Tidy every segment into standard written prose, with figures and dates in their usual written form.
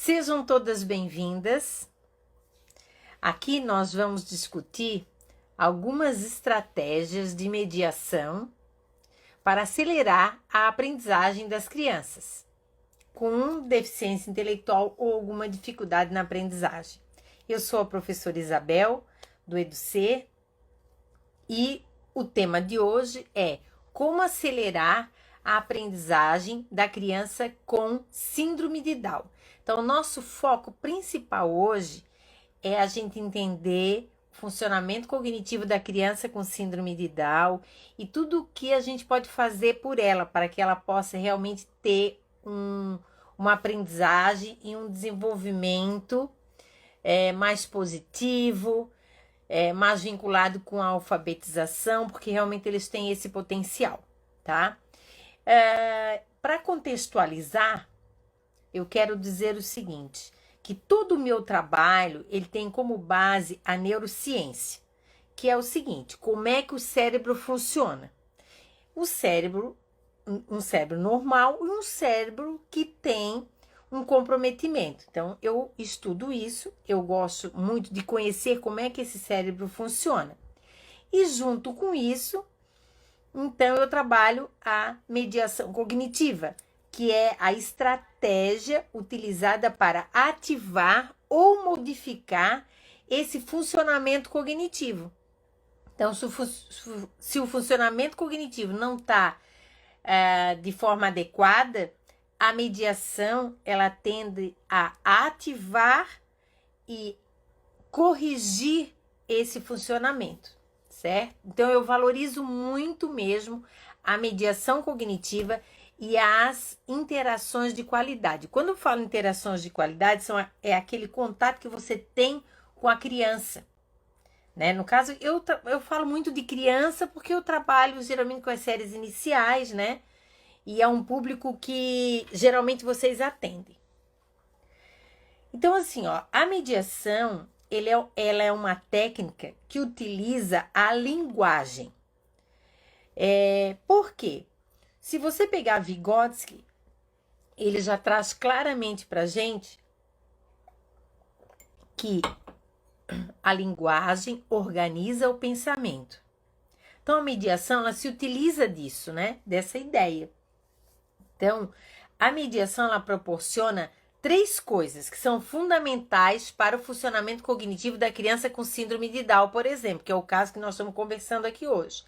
Sejam todas bem-vindas. Aqui nós vamos discutir algumas estratégias de mediação para acelerar a aprendizagem das crianças com deficiência intelectual ou alguma dificuldade na aprendizagem. Eu sou a professora Isabel, do EduSer, e o tema de hoje é como acelerar a aprendizagem da criança com síndrome de Down. Então, o nosso foco principal hoje é a gente entender o funcionamento cognitivo da criança com síndrome de Down e tudo o que a gente pode fazer por ela, para que ela possa realmente ter uma aprendizagem e um desenvolvimento mais positivo, mais vinculado com a alfabetização, porque realmente eles têm esse potencial, tá? Para contextualizar, eu quero dizer o seguinte, que todo o meu trabalho, ele tem como base a neurociência, que é o seguinte, como é que o cérebro funciona? O cérebro, um cérebro normal e um cérebro que tem um comprometimento. Então, eu estudo isso, eu gosto muito de conhecer como é que esse cérebro funciona. E junto com isso, então eu trabalho a mediação cognitiva, que é a estratégia utilizada para ativar ou modificar esse funcionamento cognitivo. Então, se o funcionamento cognitivo não está de forma adequada, a mediação ela tende a ativar e corrigir esse funcionamento, certo? Então, eu valorizo muito mesmo a mediação cognitiva e as interações de qualidade. Quando eu falo interações de qualidade, é aquele contato que você tem com a criança, né? No caso, eu falo muito de criança porque eu trabalho geralmente com as séries iniciais, né? E é um público que geralmente vocês atendem. Então, assim, ó, a mediação, ela é uma técnica que utiliza a linguagem. Por quê? Se você pegar Vygotsky, ele já traz claramente para a gente que a linguagem organiza o pensamento. Então, a mediação, ela se utiliza disso, né? Dessa ideia. Então, a mediação, ela proporciona 3 coisas que são fundamentais para o funcionamento cognitivo da criança com síndrome de Down, por exemplo, que é o caso que nós estamos conversando aqui hoje.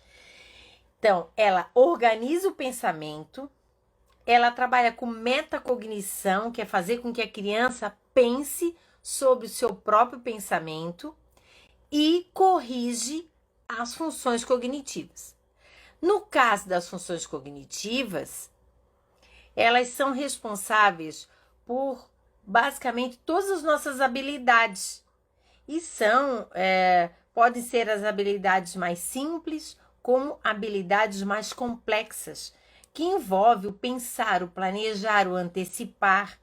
Então, ela organiza o pensamento, ela trabalha com metacognição, que é fazer com que a criança pense sobre o seu próprio pensamento e corrige as funções cognitivas. No caso das funções cognitivas, elas são responsáveis por basicamente todas as nossas habilidades e podem ser as habilidades mais simples como habilidades mais complexas, que envolve o pensar, o planejar, o antecipar,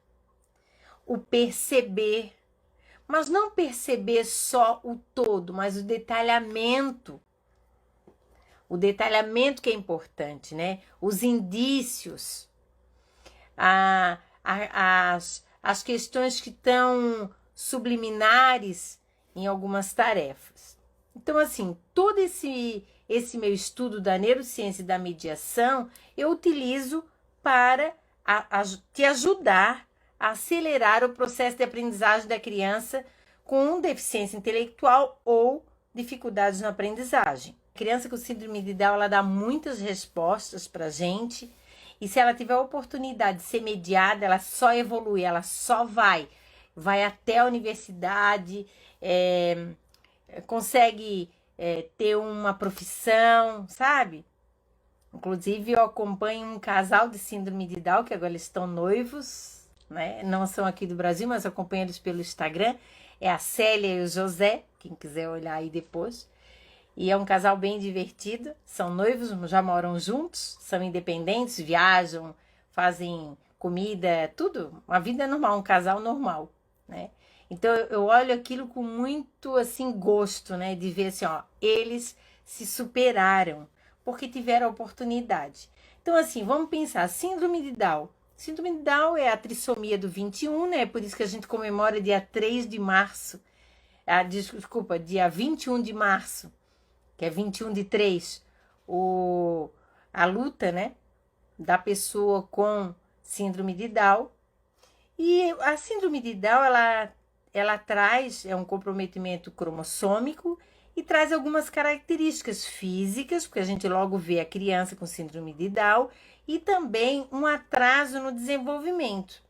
o perceber, mas não perceber só o todo, mas o detalhamento. O detalhamento que é importante, né? Os indícios, as questões que estão subliminares em algumas tarefas. Então, assim, todo esse meu estudo da neurociência e da mediação, eu utilizo para te ajudar a acelerar o processo de aprendizagem da criança com deficiência intelectual ou dificuldades na aprendizagem. A criança com síndrome de Down, ela dá muitas respostas para a gente, e se ela tiver a oportunidade de ser mediada, ela só evolui, ela só vai até a universidade, consegue ter uma profissão, sabe? Inclusive, eu acompanho um casal de síndrome de Down, que agora eles estão noivos, né? Não são aqui do Brasil, mas acompanho eles pelo Instagram. É a Célia e o José, quem quiser olhar aí depois. E é um casal bem divertido, são noivos, já moram juntos, são independentes, viajam, fazem comida, tudo, uma vida normal, um casal normal, né? Então, eu olho aquilo com muito, assim, gosto, né? De ver, assim, ó, eles se superaram porque tiveram a oportunidade. Então, assim, vamos pensar, síndrome de Down Síndrome de Down é a trissomia do 21, né? Por isso que a gente comemora dia 3 de março. Desculpa, dia 21 de março, que é 21 de 3, a luta, né, da pessoa com síndrome de Down. E a síndrome de Down, ela traz um comprometimento cromossômico e traz algumas características físicas, porque a gente logo vê a criança com síndrome de Down, e também um atraso no desenvolvimento.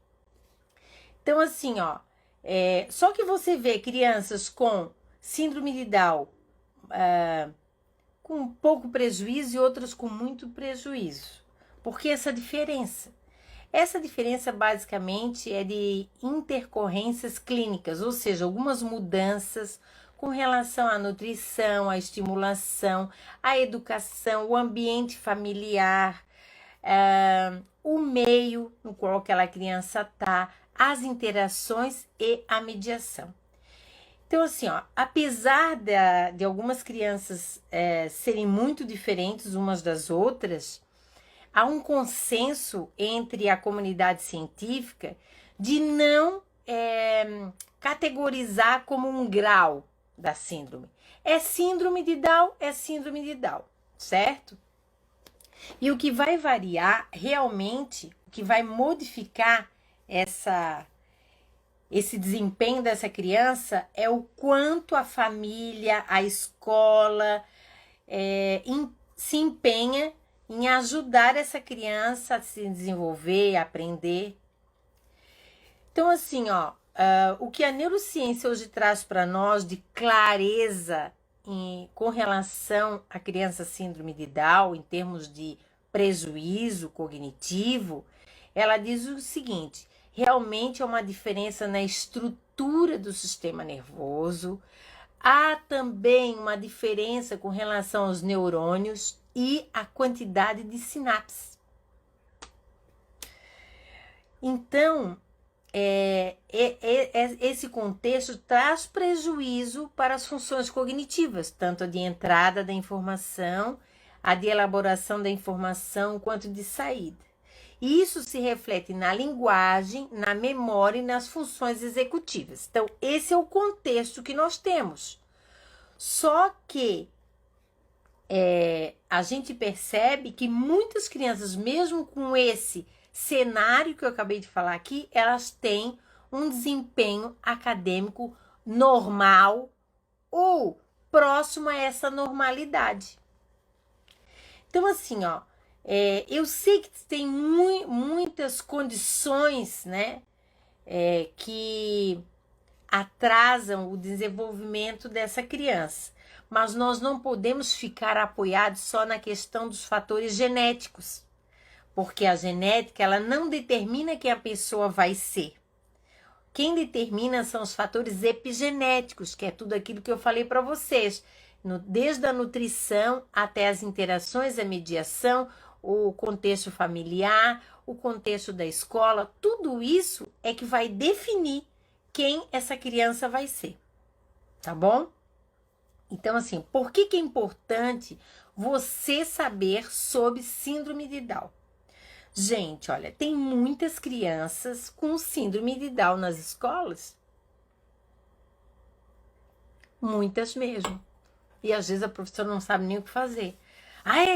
Então, assim, só que você vê crianças com síndrome de Down com pouco prejuízo e outras com muito prejuízo. Por que essa diferença? Essa diferença basicamente é de intercorrências clínicas, ou seja, algumas mudanças com relação à nutrição, à estimulação, à educação, o ambiente familiar, o meio no qual aquela criança está, as interações e a mediação. Então, assim, apesar de algumas crianças serem muito diferentes umas das outras, há um consenso entre a comunidade científica de não categorizar como um grau da síndrome. É síndrome de Down, certo? E o que vai variar realmente, o que vai modificar esse desempenho dessa criança é o quanto a família, a escola se empenha em ajudar essa criança a se desenvolver, a aprender. Então, assim, o que a neurociência hoje traz para nós de clareza com relação à criança síndrome de Down, em termos de prejuízo cognitivo, ela diz o seguinte: realmente é uma diferença na estrutura do sistema nervoso, há também uma diferença com relação aos neurônios e a quantidade de sinapses. Então, esse contexto traz prejuízo para as funções cognitivas, tanto a de entrada da informação, a de elaboração da informação, quanto de saída. E isso se reflete na linguagem, na memória e nas funções executivas. Então, esse é o contexto que nós temos. Só que a gente percebe que muitas crianças, mesmo com esse cenário que eu acabei de falar aqui, elas têm um desempenho acadêmico normal ou próximo a essa normalidade. Então, assim, eu sei que tem muitas condições, né, que atrasam o desenvolvimento dessa criança, mas nós não podemos ficar apoiados só na questão dos fatores genéticos, porque a genética, ela não determina quem a pessoa vai ser. Quem determina são os fatores epigenéticos, que é tudo aquilo que eu falei para vocês, desde a nutrição até as interações, a mediação, o contexto familiar, o contexto da escola, tudo isso é que vai definir quem essa criança vai ser, tá bom? Então, assim, por que é importante você saber sobre síndrome de Down? Gente, olha, tem muitas crianças com síndrome de Down nas escolas. Muitas mesmo. E às vezes a professora não sabe nem o que fazer.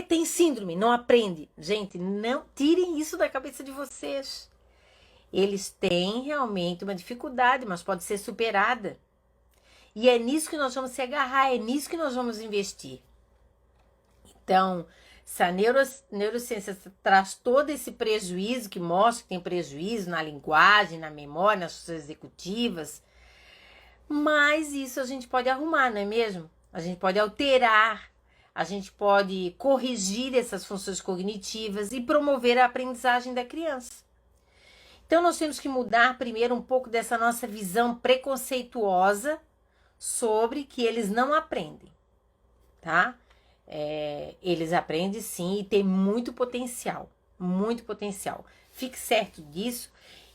Tem síndrome, não aprende. Gente, não tirem isso da cabeça de vocês. Eles têm realmente uma dificuldade, mas pode ser superada. E é nisso que nós vamos se agarrar, é nisso que nós vamos investir. Então, se a neurociência traz todo esse prejuízo, que mostra que tem prejuízo na linguagem, na memória, nas funções executivas, mas isso a gente pode arrumar, não é mesmo? A gente pode alterar, a gente pode corrigir essas funções cognitivas e promover a aprendizagem da criança. Então, nós temos que mudar primeiro um pouco dessa nossa visão preconceituosa sobre que eles não aprendem, tá? Eles aprendem sim e tem muito potencial, muito potencial. Fique certo disso.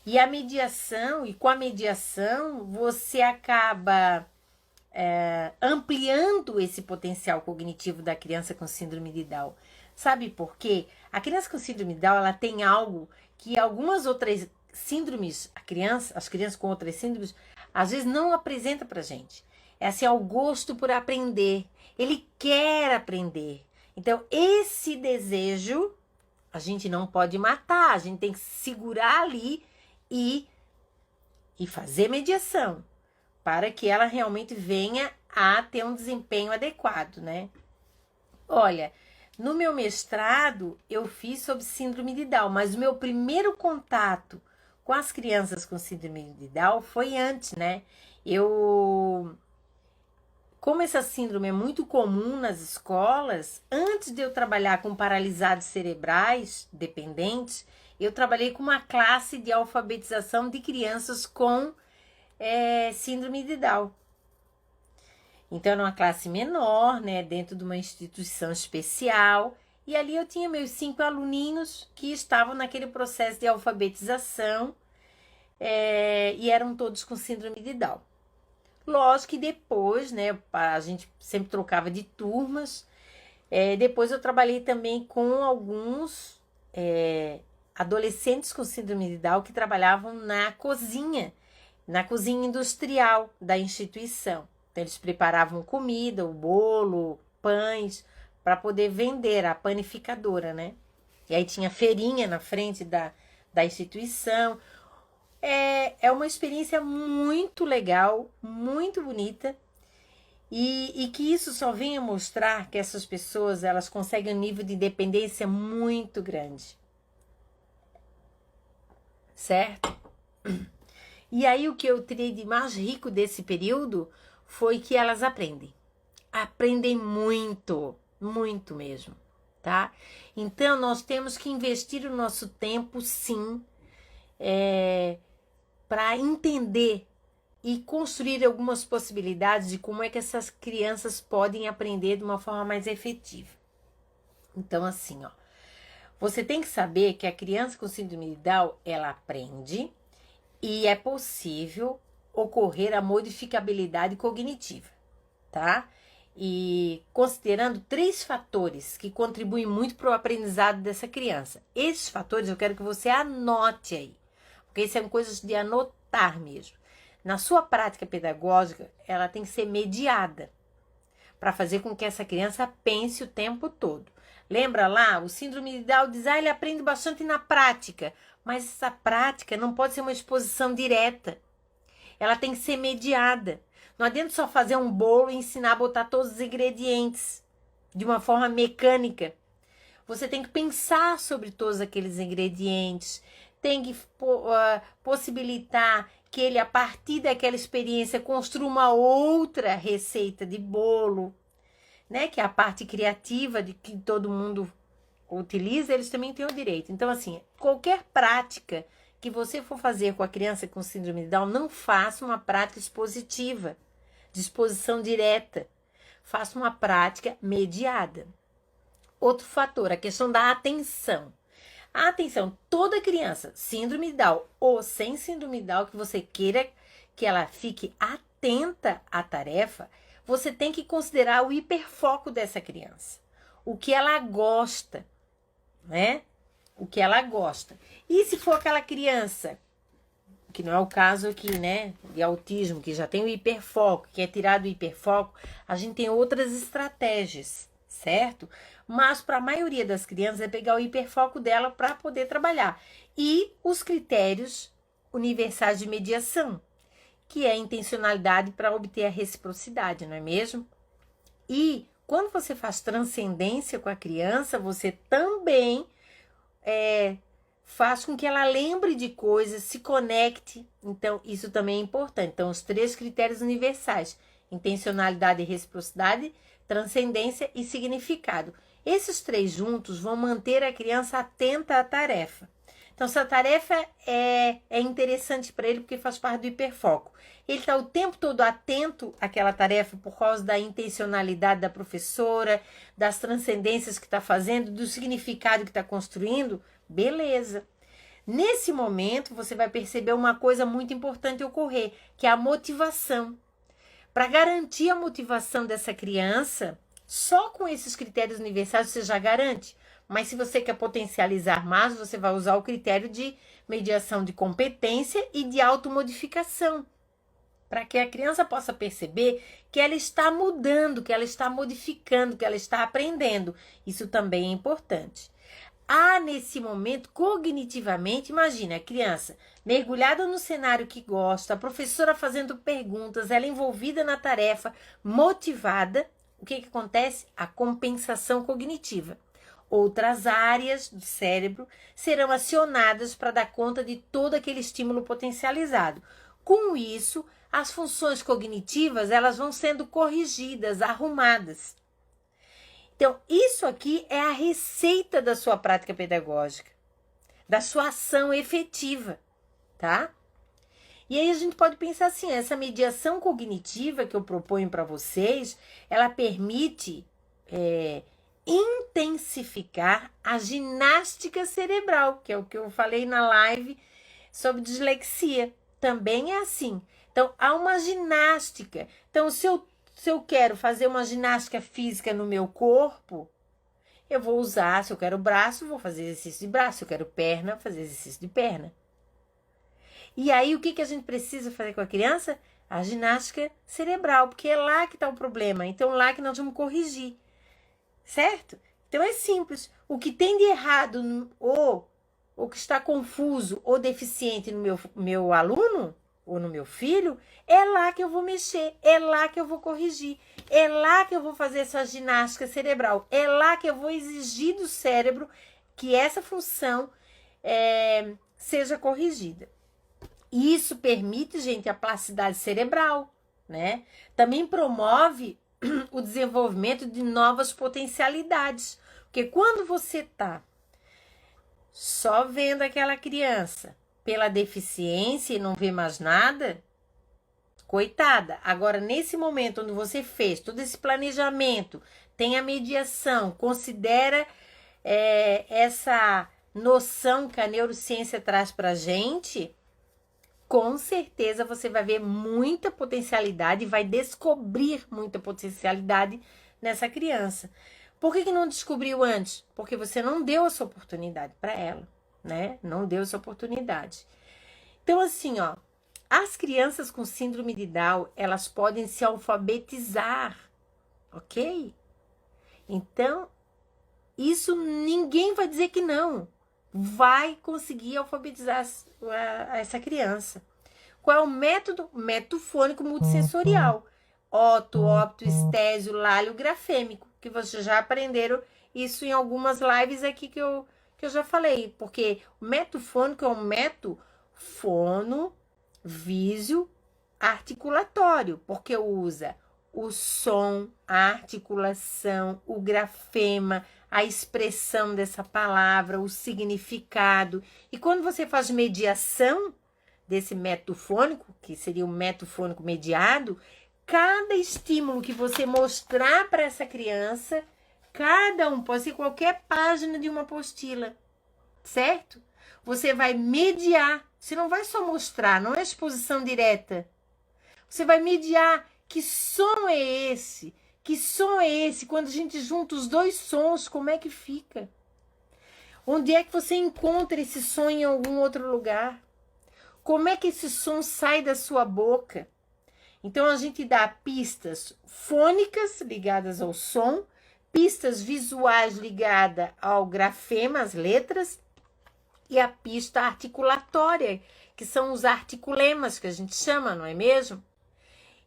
E com a mediação, você acaba ampliando esse potencial cognitivo da criança com síndrome de Down. Sabe por quê? A criança com síndrome de Down, ela tem algo que algumas outras síndromes, as crianças com outras síndromes, às vezes não apresenta pra gente. É assim, é o gosto por aprender. Ele quer aprender. Então, esse desejo a gente não pode matar, a gente tem que segurar ali e fazer mediação para que ela realmente venha a ter um desempenho adequado, né? Olha, no meu mestrado eu fiz sobre síndrome de Down, mas o meu primeiro contato com as crianças com síndrome de Down foi antes, né? Como essa síndrome é muito comum nas escolas, antes de eu trabalhar com paralisados cerebrais dependentes, eu trabalhei com uma classe de alfabetização de crianças com síndrome de Down. Então, era uma classe menor, né, dentro de uma instituição especial, e ali eu tinha meus 5 aluninhos que estavam naquele processo de alfabetização, e eram todos com síndrome de Down. Lógico que depois, né, a gente sempre trocava de turmas. Depois eu trabalhei também com alguns adolescentes com síndrome de Down que trabalhavam na cozinha industrial da instituição. Então, eles preparavam comida, o bolo, pães, para poder vender, a panificadora, né? E aí tinha feirinha na frente da instituição. É uma experiência muito legal, muito bonita, e que isso só vem a mostrar que essas pessoas, elas conseguem um nível de independência muito grande. Certo? E aí o que eu tirei de mais rico desse período foi que elas aprendem. Aprendem muito, muito mesmo, tá? Então, nós temos que investir o nosso tempo, sim, para entender e construir algumas possibilidades de como é que essas crianças podem aprender de uma forma mais efetiva. Então, assim, ó, você tem que saber que a criança com síndrome de Down, ela aprende e é possível ocorrer a modificabilidade cognitiva, tá? E considerando 3 fatores que contribuem muito para o aprendizado dessa criança. Esses fatores eu quero que você anote aí, porque são coisas de anotar mesmo. Na sua prática pedagógica, ela tem que ser mediada para fazer com que essa criança pense o tempo todo. Lembra lá, o síndrome de Down diz, ele aprende bastante na prática, mas essa prática não pode ser uma exposição direta. Ela tem que ser mediada. Não adianta só fazer um bolo e ensinar a botar todos os ingredientes de uma forma mecânica. Você tem que pensar sobre todos aqueles ingredientes, tem que possibilitar que ele, a partir daquela experiência, construa uma outra receita de bolo, né? Que é a parte criativa de que todo mundo utiliza, eles também têm o direito. Então, assim, qualquer prática que você for fazer com a criança com síndrome de Down, não faça uma prática expositiva, de exposição direta. Faça uma prática mediada. Outro fator, a questão da atenção. A atenção, toda criança, síndrome de Down ou sem síndrome de Down, que você queira que ela fique atenta à tarefa, você tem que considerar o hiperfoco dessa criança. O que ela gosta, né? O que ela gosta. E se for aquela criança, que não é o caso aqui, né, de autismo, que já tem o hiperfoco, que é tirado o hiperfoco, a gente tem outras estratégias, certo? Mas para a maioria das crianças é pegar o hiperfoco dela para poder trabalhar. E os critérios universais de mediação, que é a intencionalidade para obter a reciprocidade, não é mesmo? E quando você faz transcendência com a criança, você também faz com que ela lembre de coisas, se conecte. Então, isso também é importante. Então, os 3 critérios universais: intencionalidade e reciprocidade, transcendência e significado. Esses 3 juntos vão manter a criança atenta à tarefa. Então, essa tarefa é interessante para ele porque faz parte do hiperfoco. Ele está o tempo todo atento àquela tarefa por causa da intencionalidade da professora, das transcendências que está fazendo, do significado que está construindo. Beleza. Nesse momento, você vai perceber uma coisa muito importante ocorrer, que é a motivação. Para garantir a motivação dessa criança, só com esses critérios universais você já garante. Mas se você quer potencializar mais, você vai usar o critério de mediação de competência e de automodificação, para que a criança possa perceber que ela está mudando, que ela está modificando, que ela está aprendendo. Isso também é importante. Nesse momento, cognitivamente, imagine a criança mergulhada no cenário que gosta, a professora fazendo perguntas, ela envolvida na tarefa, motivada. O que acontece? A compensação cognitiva. Outras áreas do cérebro serão acionadas para dar conta de todo aquele estímulo potencializado. Com isso, as funções cognitivas elas vão sendo corrigidas, arrumadas. Então, isso aqui é a receita da sua prática pedagógica, da sua ação efetiva, tá? E aí a gente pode pensar assim, essa mediação cognitiva que eu proponho para vocês, ela permite intensificar a ginástica cerebral, que é o que eu falei na live sobre dislexia. Também é assim. Então, há uma ginástica. Então, se eu quero fazer uma ginástica física no meu corpo, eu vou usar, se eu quero braço, vou fazer exercício de braço. Se eu quero perna, vou fazer exercício de perna. E aí, o que a gente precisa fazer com a criança? A ginástica cerebral, porque é lá que está o problema. Então, lá que nós vamos corrigir. Certo? Então, é simples. O que tem de errado ou que está confuso ou deficiente no meu aluno ou no meu filho, é lá que eu vou mexer, é lá que eu vou corrigir, é lá que eu vou fazer essa ginástica cerebral, é lá que eu vou exigir do cérebro que essa função seja corrigida. E isso permite, gente, a plasticidade cerebral, né? Também promove o desenvolvimento de novas potencialidades. Porque quando você está só vendo aquela criança pela deficiência e não vê mais nada, coitada. Agora, nesse momento onde você fez todo esse planejamento, tem a mediação, considera essa noção que a neurociência traz para a gente, com certeza você vai ver muita potencialidade, vai descobrir muita potencialidade nessa criança. Por que não descobriu antes? Porque você não deu essa oportunidade para ela, né? Não deu essa oportunidade. Então, assim, ó, as crianças com síndrome de Down, elas podem se alfabetizar, ok? Então, isso ninguém vai dizer que não. Vai conseguir alfabetizar essa criança. Qual é o método? Método fônico multissensorial. Oto, ópto, estésio, lálio, grafêmico. Que vocês já aprenderam isso em algumas lives aqui que eu já falei. Porque o método fônico é um método fono, vísio, articulatório. Porque usa o som, a articulação, o grafema, a expressão dessa palavra, o significado. E quando você faz mediação desse método fônico, que seria o método fônico mediado, cada estímulo que você mostrar para essa criança, cada um, pode ser qualquer página de uma apostila, certo? Você vai mediar, você não vai só mostrar, não é exposição direta. Você vai mediar que som é esse, que som é esse, quando a gente junta os dois sons, como é que fica? Onde é que você encontra esse som em algum outro lugar? Como é que esse som sai da sua boca? Então, a gente dá pistas fônicas ligadas ao som, pistas visuais ligadas ao grafema, as letras, e a pista articulatória, que são os articulemas que a gente chama, não é mesmo?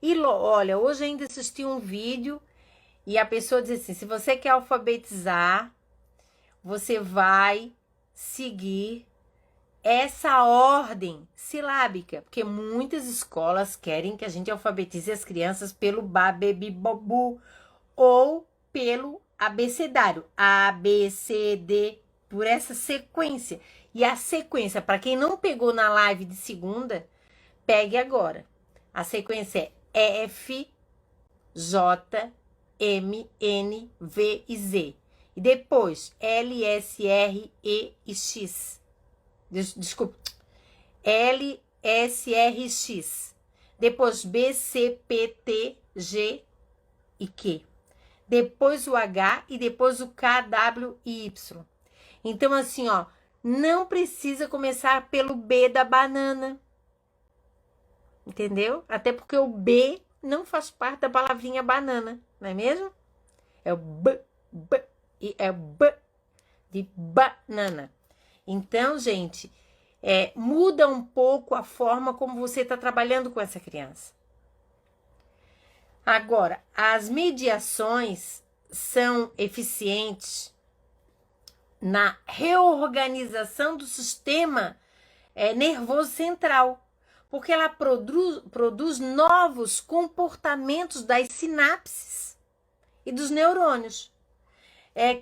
E olha, hoje ainda assisti um vídeo e a pessoa diz assim, se você quer alfabetizar, você vai seguir essa ordem silábica, porque muitas escolas querem que a gente alfabetize as crianças pelo babebibobu ou pelo abecedário, A, B, C, D, por essa sequência. E a sequência, para quem não pegou na live de segunda, pegue agora. A sequência é F, J, M, N, V e Z. E depois L, S, R, E e X. Desculpa. L, S, R, X. Depois B, C, P, T, G e Q. depois o H e depois o K, W e Y. Então, assim, ó, não precisa começar pelo B da banana. Entendeu? Até porque o B não faz parte da palavrinha banana, não é mesmo? É o B, e é o B de banana. Então, gente, muda um pouco a forma como você está trabalhando com essa criança. Agora, as mediações são eficientes na reorganização do sistema nervoso central, porque ela produz novos comportamentos das sinapses e dos neurônios,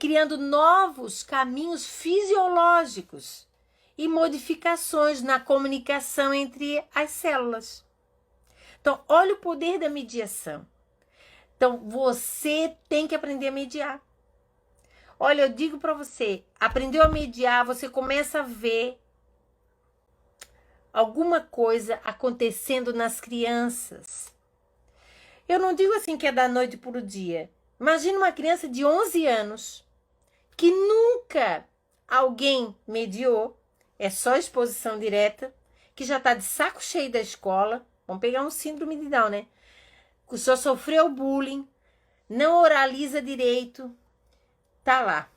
criando novos caminhos fisiológicos e modificações na comunicação entre as células. Então, olha o poder da mediação. Então, você tem que aprender a mediar. Olha, eu digo para você, aprendeu a mediar, você começa a ver alguma coisa acontecendo nas crianças. Eu não digo assim que é da noite para o dia. Imagina uma criança de 11 anos que nunca alguém mediou, é só exposição direta, que já está de saco cheio da escola. Vamos pegar um síndrome de Down, né? Que só sofreu bullying, não oraliza direito, tá lá,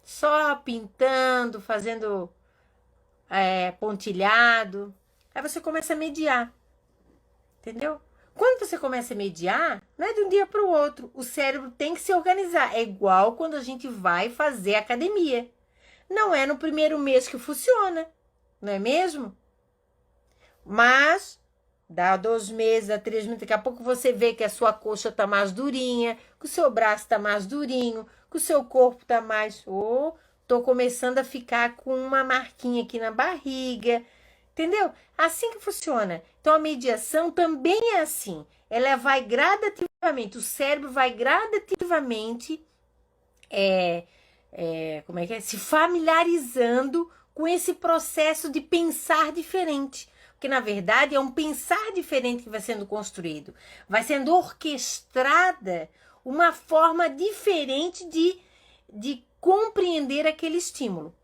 só pintando, fazendo pontilhado. Aí você começa a mediar, entendeu? Quando você começa a mediar, não é de um dia para o outro. O cérebro tem que se organizar. É igual quando a gente vai fazer academia. Não é no primeiro mês que funciona, não é mesmo? Mas dá 2 meses, dá 3 meses, daqui a pouco você vê que a sua coxa tá mais durinha, que o seu braço tá mais durinho, que o seu corpo tá mais... tô começando a ficar com uma marquinha aqui na barriga, entendeu? Assim que funciona. Então, a mediação também é assim. Ela vai gradativamente, o cérebro vai gradativamente se familiarizando com esse processo de pensar diferente. Porque, na verdade, é um pensar diferente que vai sendo construído. Vai sendo orquestrada uma forma diferente de compreender aquele estímulo.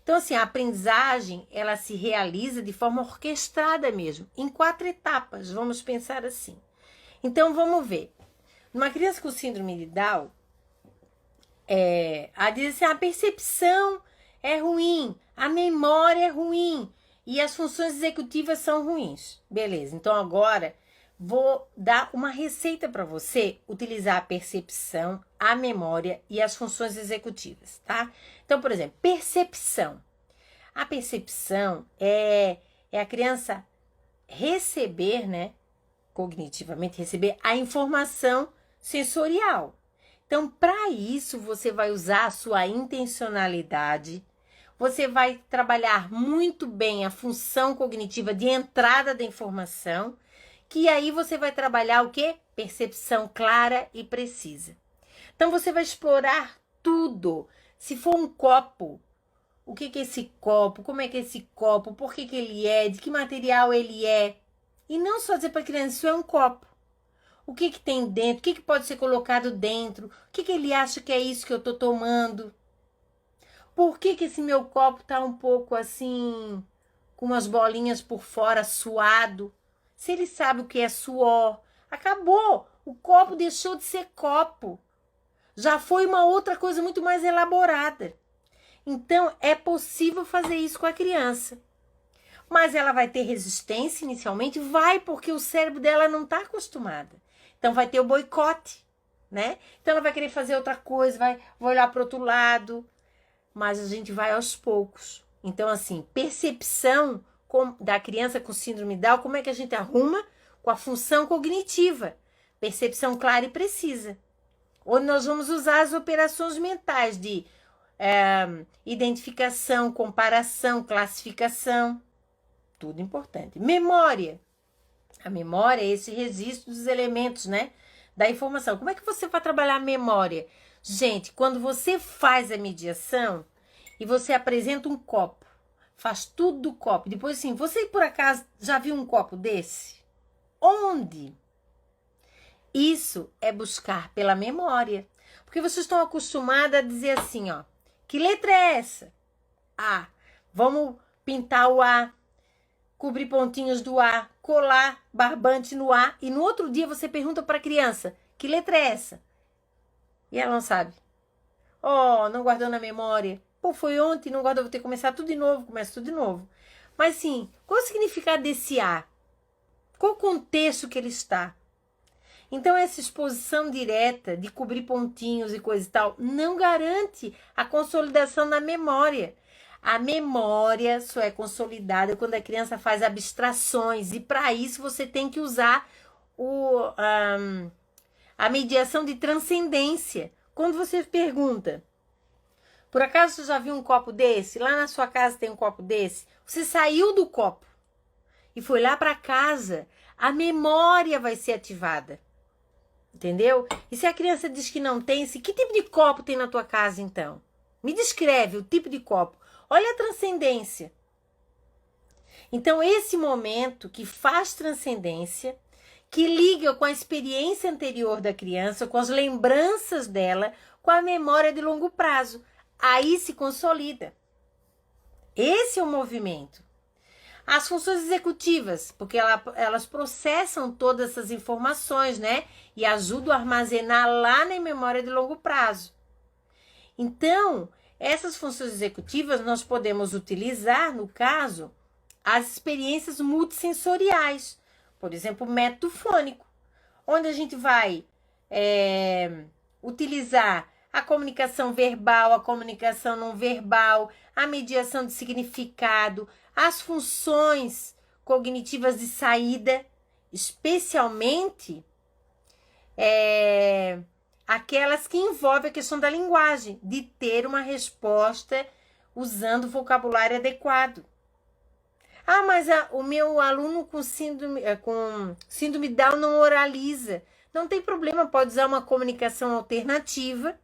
Então, assim, a aprendizagem, ela se realiza de forma orquestrada mesmo, em 4 etapas, vamos pensar assim. Então, vamos ver. Numa criança com síndrome de Down, a percepção é ruim, a memória é ruim e as funções executivas são ruins. Beleza, então agora vou dar uma receita para você utilizar a percepção, a memória e as funções executivas, tá? Então, por exemplo, percepção. A percepção é a criança receber, né, cognitivamente, receber a informação sensorial. Então, para isso, você vai usar a sua intencionalidade, você vai trabalhar muito bem a função cognitiva de entrada da informação, que aí você vai trabalhar o quê? Percepção clara e precisa. Então, você vai explorar tudo. Se for um copo, o que é esse copo? Como é que é esse copo? Por que ele é? De que material ele é? E não só dizer para a criança, isso é um copo. O que tem dentro? O que pode ser colocado dentro? O que ele acha que é isso que eu estou tomando? Por que esse meu copo está um pouco assim, com umas bolinhas por fora, suado? Se ele sabe o que é suor, acabou. O copo deixou de ser copo. Já foi uma outra coisa muito mais elaborada. Então, é possível fazer isso com a criança. Mas ela vai ter resistência inicialmente? Vai, porque o cérebro dela não está acostumada. Então, vai ter o boicote, né? Então, ela vai querer fazer outra coisa, vai olhar para o outro lado. Mas a gente vai aos poucos. Então, assim, percepção da criança com síndrome Down, como é que a gente arruma? Com a função cognitiva. Percepção clara e precisa. Onde nós vamos usar as operações mentais de identificação, comparação, classificação. Tudo importante. Memória. A memória é esse registro dos elementos, né? Da informação. Como é que você vai trabalhar a memória? Gente, quando você faz a mediação e você apresenta um copo, faz tudo do copo. Depois assim, você por acaso já viu um copo desse? Onde? Isso é buscar pela memória. Porque vocês estão acostumados a dizer assim, ó, que letra é essa? A. Vamos pintar o A, cobrir pontinhos do A, colar barbante no A, e no outro dia você pergunta para a criança, que letra é essa? E ela não sabe. Oh, não guardou na memória. Pô, foi ontem, não guardou, vou ter que começar tudo de novo, começa tudo de novo. Mas sim, qual o significado desse A? Qual o contexto que ele está? Então, essa exposição direta de cobrir pontinhos e coisa e tal não garante a consolidação na memória. A memória só é consolidada quando a criança faz abstrações, e para isso você tem que usar a mediação de transcendência. Quando você pergunta, por acaso você já viu um copo desse? Lá na sua casa tem um copo desse? Você saiu do copo e foi lá para casa, a memória vai ser ativada. Entendeu? E se a criança diz que não tem, que tipo de copo tem na tua casa então? Me descreve o tipo de copo. Olha a transcendência. Então, esse momento que faz transcendência, que liga com a experiência anterior da criança, com as lembranças dela, com a memória de longo prazo. Aí se consolida. Esse é o movimento. As funções executivas, porque elas processam todas essas informações, né? E ajudam a armazenar lá na memória de longo prazo. Então, essas funções executivas nós podemos utilizar, no caso, as experiências multissensoriais. Por exemplo, o método fônico, onde a gente vai utilizar a comunicação verbal, a comunicação não verbal, a mediação de significado, as funções cognitivas de saída, especialmente aquelas que envolvem a questão da linguagem, de ter uma resposta usando vocabulário adequado. Ah, mas o meu aluno com síndrome Down não oraliza. Não tem problema, pode usar uma comunicação alternativa,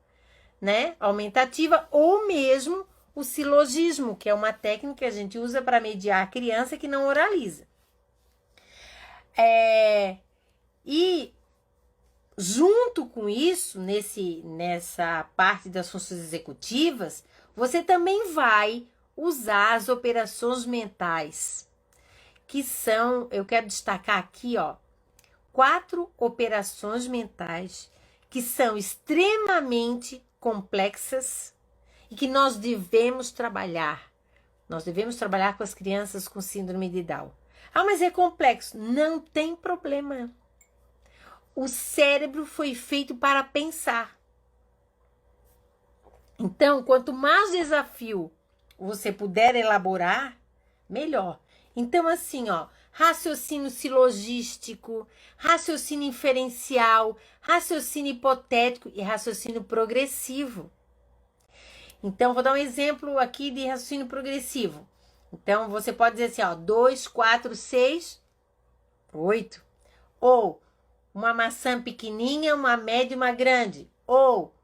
né, aumentativa, ou mesmo o silogismo, que é uma técnica que a gente usa para mediar a criança que não oraliza. E junto com isso, nessa parte das funções executivas, você também vai usar as operações mentais, que são, eu quero destacar aqui, ó, 4 operações mentais que são extremamente complexas e que nós devemos trabalhar. Nós devemos trabalhar com as crianças com síndrome de Down. Ah, mas é complexo. Não tem problema. O cérebro foi feito para pensar. Então, quanto mais desafio você puder elaborar, melhor. Então, assim, ó, raciocínio silogístico, raciocínio inferencial, raciocínio hipotético e raciocínio progressivo. Então, vou dar um exemplo aqui de raciocínio progressivo. Então, você pode dizer assim, ó, 2, 4, 6, 8. Ou uma maçã pequenininha, uma média e uma grande. Ou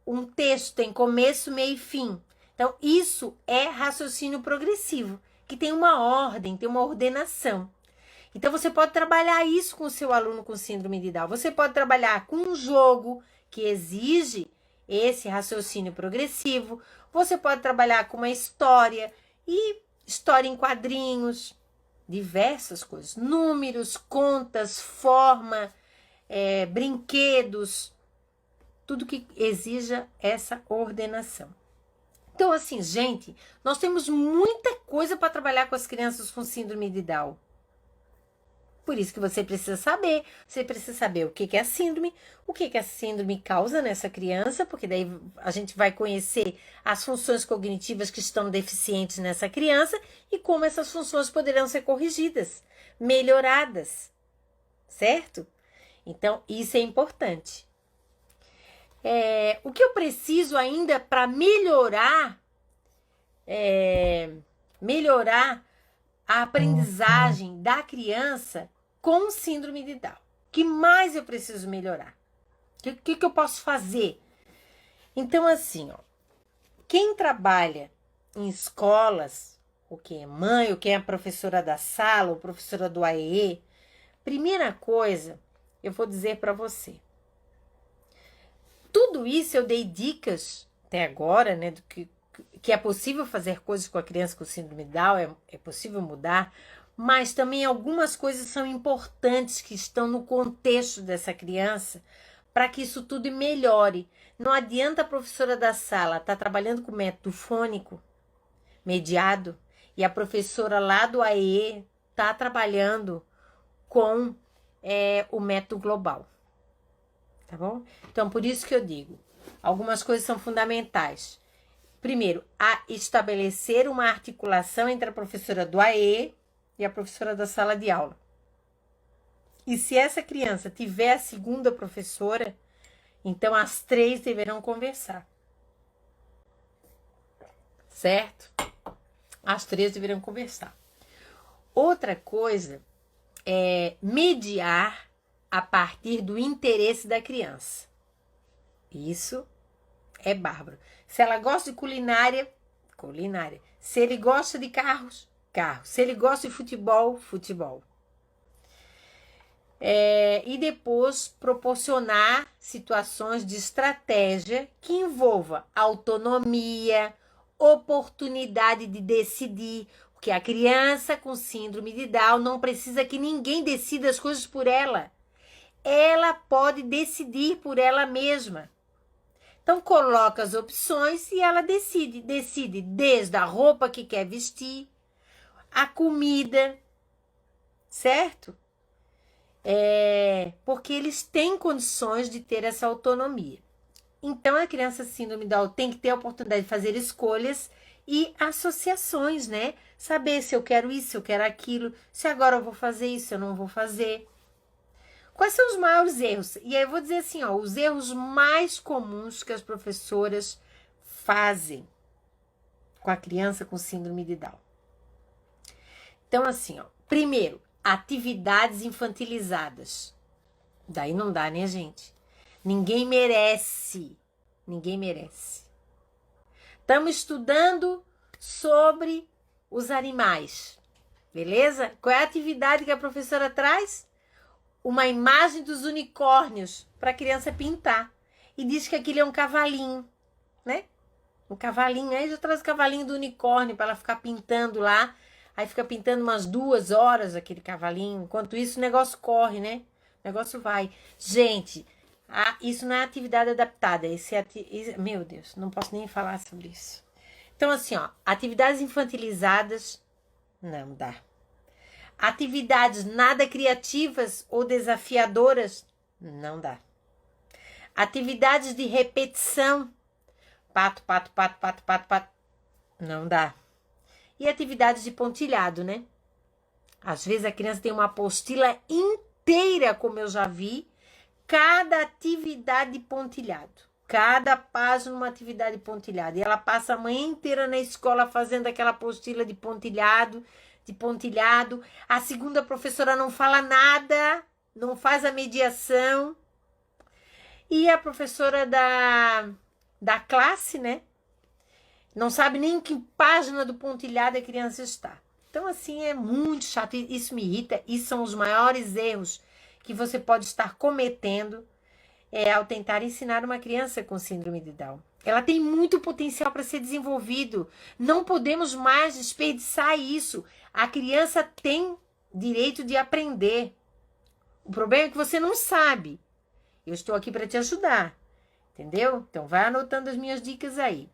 um texto tem começo, meio e fim. Então, isso é raciocínio progressivo, que tem uma ordem, tem uma ordenação. Então, você pode trabalhar isso com o seu aluno com síndrome de Down. Você pode trabalhar com um jogo que exige esse raciocínio progressivo. Você pode trabalhar com uma história, e história em quadrinhos, diversas coisas. Números, contas, forma, brinquedos, tudo que exija essa ordenação. Então, assim, gente, nós temos muita coisa para trabalhar com as crianças com síndrome de Down. Por isso que você precisa saber. Você precisa saber o que é a síndrome, o que a síndrome causa nessa criança, porque daí a gente vai conhecer as funções cognitivas que estão deficientes nessa criança e como essas funções poderão ser corrigidas, melhoradas, certo? Então, isso é importante. O que eu preciso ainda para melhorar a aprendizagem da criança com síndrome de Down? O que mais eu preciso melhorar? O que eu posso fazer? Então, assim, ó, quem trabalha em escolas, ou quem é mãe, ou quem é professora da sala, ou professora do AEE, primeira coisa, eu vou dizer para você. Tudo isso eu dei dicas até agora, né, do que é possível fazer coisas com a criança com síndrome de Down, é possível mudar, mas também algumas coisas são importantes que estão no contexto dessa criança para que isso tudo melhore. Não adianta a professora da sala estar trabalhando com método fônico mediado e a professora lá do AE está trabalhando com o método global. Tá bom? Então, por isso que eu digo, algumas coisas são fundamentais. Primeiro, a estabelecer uma articulação entre a professora do AE e a professora da sala de aula. E se essa criança tiver a segunda professora, então as três deverão conversar. Certo? As três deverão conversar. Outra coisa é mediar a partir do interesse da criança. Isso é bárbaro. Se ela gosta de culinária, culinária. Se ele gosta de carros, carro. Se ele gosta de futebol, futebol. E depois proporcionar situações de estratégia que envolva autonomia, oportunidade de decidir, porque a criança com síndrome de Down não precisa que ninguém decida as coisas por ela. Ela pode decidir por ela mesma. Então, coloca as opções e ela decide. Decide desde a roupa que quer vestir, a comida, certo? Porque eles têm condições de ter essa autonomia. Então, a criança síndrome de Down tem que ter a oportunidade de fazer escolhas e associações, né? Saber se eu quero isso, se eu quero aquilo, se agora eu vou fazer isso, se eu não vou fazer. Quais são os maiores erros? E aí eu vou dizer assim, ó, os erros mais comuns que as professoras fazem com a criança com síndrome de Down. Então, assim, ó, primeiro, atividades infantilizadas. Daí não dá, né, gente? Ninguém merece. Ninguém merece. Estamos estudando sobre os animais. Beleza? Qual é a atividade que a professora traz? Uma imagem dos unicórnios para a criança pintar. E diz que aquilo é um cavalinho, né? Um cavalinho. Aí já traz o cavalinho do unicórnio para ela ficar pintando lá. Aí fica pintando umas 2 horas aquele cavalinho. Enquanto isso, o negócio corre, né? O negócio vai. Gente, isso não é atividade adaptada. Meu Deus, não posso nem falar sobre isso. Então, assim, ó, atividades infantilizadas, não dá. Atividades nada criativas ou desafiadoras, não dá. Atividades de repetição, pato, pato, pato, pato, pato, pato, não dá. E atividades de pontilhado, né? Às vezes a criança tem uma apostila inteira, como eu já vi, cada atividade de pontilhado. Cada página uma atividade de pontilhado. E ela passa a manhã inteira na escola fazendo aquela apostila de pontilhado, a segunda professora não fala nada, não faz a mediação, e a professora da classe, né, não sabe nem em que página do pontilhado a criança está. Então, assim, é muito chato, isso me irrita, e são os maiores erros que você pode estar cometendo ao tentar ensinar uma criança com síndrome de Down. Ela tem muito potencial para ser desenvolvido. Não podemos mais desperdiçar isso. A criança tem direito de aprender. O problema é que você não sabe. Eu estou aqui para te ajudar. Entendeu? Então, vai anotando as minhas dicas aí.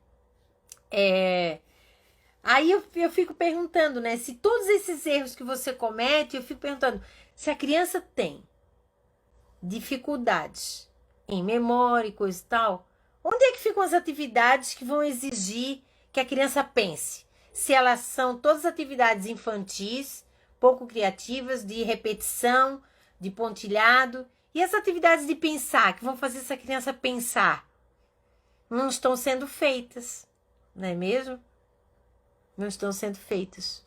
Aí eu fico perguntando, né? Se todos esses erros que você comete, eu fico perguntando, se a criança tem dificuldades em memória e coisa e tal, onde é que ficam as atividades que vão exigir que a criança pense? Se elas são todas atividades infantis, pouco criativas, de repetição, de pontilhado, e as atividades de pensar, que vão fazer essa criança pensar, não estão sendo feitas, não é mesmo? Não estão sendo feitas.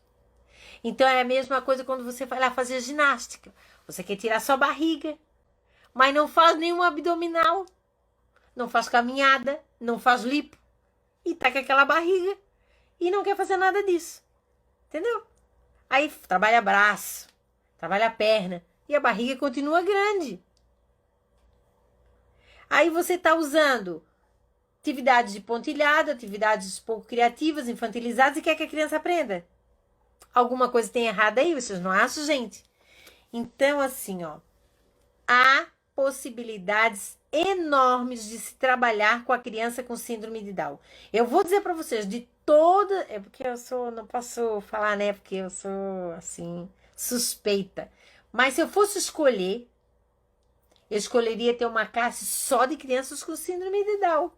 Então é a mesma coisa quando você vai lá fazer ginástica. Você quer tirar sua barriga, mas não faz nenhum abdominal, não faz caminhada, não faz lipo, e tá com aquela barriga e não quer fazer nada disso. Entendeu? Aí trabalha braço, trabalha perna, e a barriga continua grande. Aí você está usando atividades de pontilhado, atividades pouco criativas, infantilizadas, e quer que a criança aprenda. Alguma coisa tem errado aí, vocês não acham, gente? Então, assim, ó, há possibilidades enormes de se trabalhar com a criança com síndrome de Down. Eu vou dizer para vocês, de toda... É porque eu sou... Não posso falar, né? Porque eu sou, assim, suspeita. Mas se eu fosse escolher, eu escolheria ter uma classe só de crianças com síndrome de Down.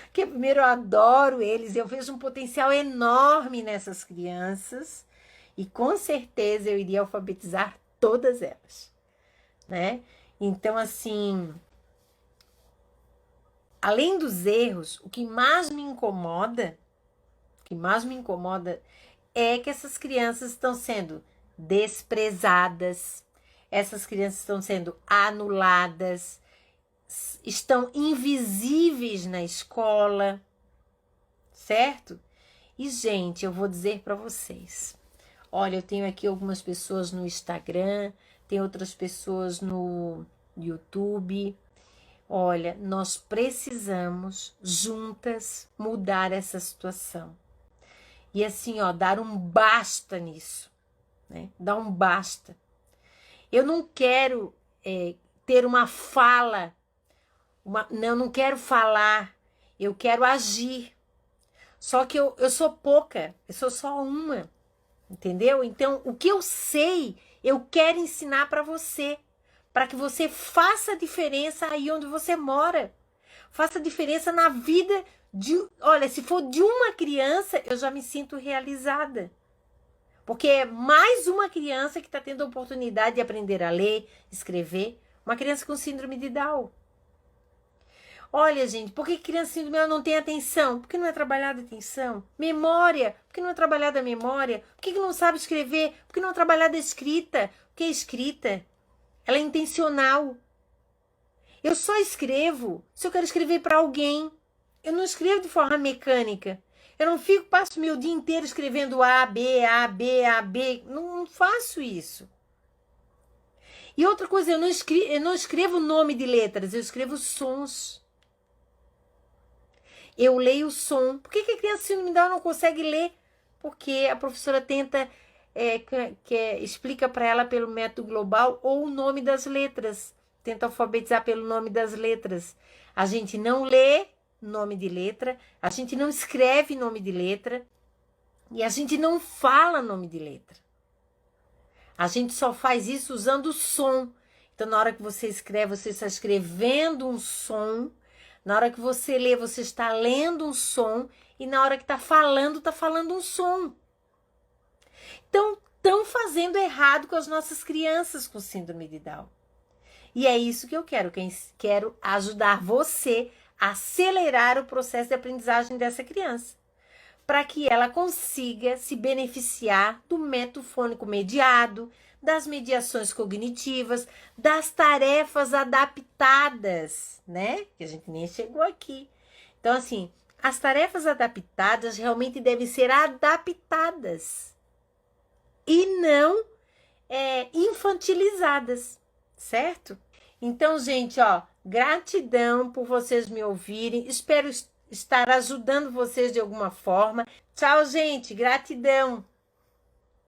Porque, primeiro, eu adoro eles. Eu vejo um potencial enorme nessas crianças. E, com certeza, eu iria alfabetizar todas elas, né? Então, assim, além dos erros, o que mais me incomoda é que essas crianças estão sendo desprezadas, essas crianças estão sendo anuladas, estão invisíveis na escola, certo? E, gente, eu vou dizer para vocês, olha, eu tenho aqui algumas pessoas no Instagram, tem outras pessoas no YouTube. Olha, nós precisamos juntas mudar essa situação. E assim, ó, dar um basta nisso, né? Dar um basta. Eu não quero ter uma fala, não quero falar, eu quero agir. Só que eu sou pouca, eu sou só uma, entendeu? Então, o que eu sei, eu quero ensinar para você, para que você faça a diferença aí onde você mora. Faça a diferença na vida de... Olha, se for de uma criança, eu já me sinto realizada. Porque é mais uma criança que está tendo a oportunidade de aprender a ler, escrever. Uma criança com síndrome de Down. Olha, gente, por que criança com síndrome de Down não tem atenção? Por que não é trabalhada a atenção? Memória, por que não é trabalhada a memória? Por que não sabe escrever? Por que não é trabalhada a escrita? Porque a escrita, ela é intencional. Eu só escrevo se eu quero escrever para alguém. Eu não escrevo de forma mecânica. Eu não passo meu dia inteiro escrevendo A, B, A, B, A, B. Não faço isso. E outra coisa, eu não escrevo nome de letras, eu escrevo sons. Eu leio o som. Por que a criança síndrome de Down não consegue ler? Porque a professora tenta, explica para ela pelo método global ou o nome das letras. Tenta alfabetizar pelo nome das letras. A gente não lê nome de letra, a gente não escreve nome de letra e a gente não fala nome de letra. A gente só faz isso usando o som. Então, na hora que você escreve, você está escrevendo um som. Na hora que você lê, você está lendo um som. E na hora que está falando um som. Então, estão fazendo errado com as nossas crianças com síndrome de Down. E é isso que eu quero. Quero ajudar você a acelerar o processo de aprendizagem dessa criança. Para que ela consiga se beneficiar do método fônico mediado, das mediações cognitivas, das tarefas adaptadas, né? Que a gente nem chegou aqui. Então, assim, as tarefas adaptadas realmente devem ser adaptadas e não infantilizadas, certo? Então, gente, ó, gratidão por vocês me ouvirem. Espero estar ajudando vocês de alguma forma. Tchau, gente. Gratidão.